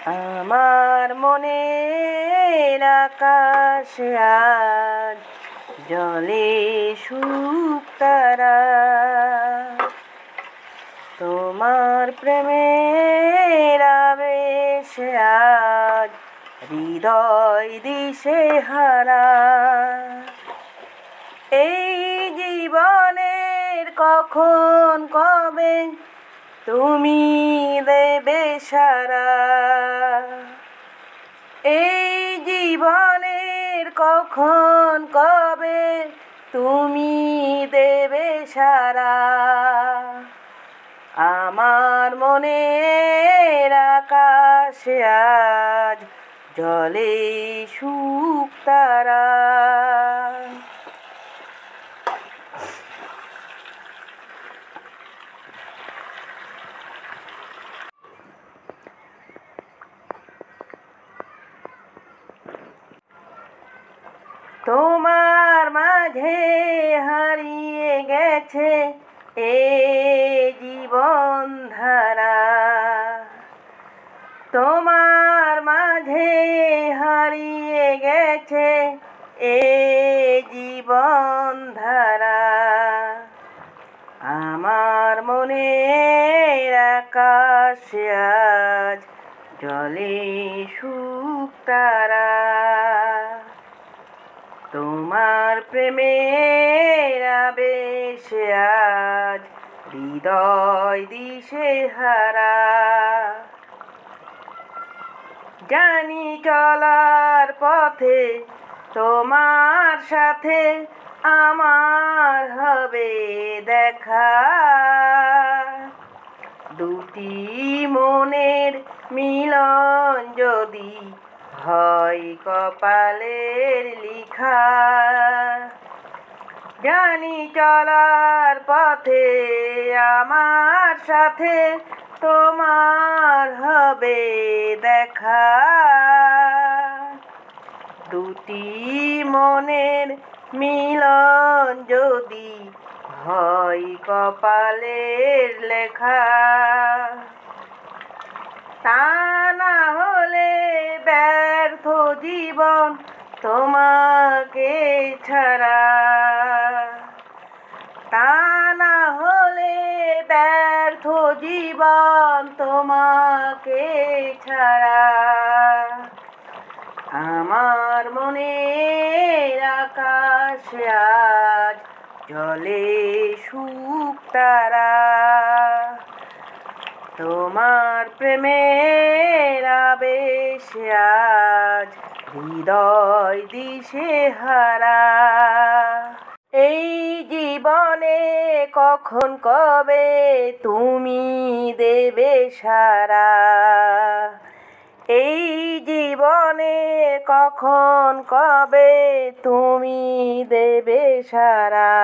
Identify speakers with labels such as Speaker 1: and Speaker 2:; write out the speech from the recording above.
Speaker 1: আমার মনের আকাশে আজ জলে শুকতারা, তোমার প্রেমের আবেশে আজ হৃদয় দিশেহারা। এই জীবনের কখন কবে তুমি দেবে সারা, এই জীবনের কখন কবে তুমি দেবে সারা। আমার মনের আকাশে আজ জলে শুকতারা। তোমার মাঝে হারিয়ে গেছে এ জীবন ধারা, তোমার মাঝে হারিয়ে গেছে এ জীবন ধারা। আমার মনের আকাশে আজ জলে শুকতারা, তোমার প্রেমের আবেশে আজ হৃদয় দিশেহারা। জানি চলার পথে তোমার সাথে আমার হবে দেখা, দুটি মনের মিলন যদি হয় কপালের লিখা। জানি চলার পথে আমার সাথে তোমার হবে দেখা, দুটি মনের মিলন যদি হয় কপালের লেখা। তা না হলে ব্যর্থ জীবন তোমাকে ছাড়া, তা না হলে ব্যর্থ জীবন তোমাকে ছাড়া। আমার মনের আকাশে আজ জলে শুকতারা, তোমার প্রেমের আবেশে আজ হৃদয় দিশেহারা। এই জীবনে কখন কবে তুমি দেবে সারা, এই জীবনে কখন কবে তুমি দেবে সারা।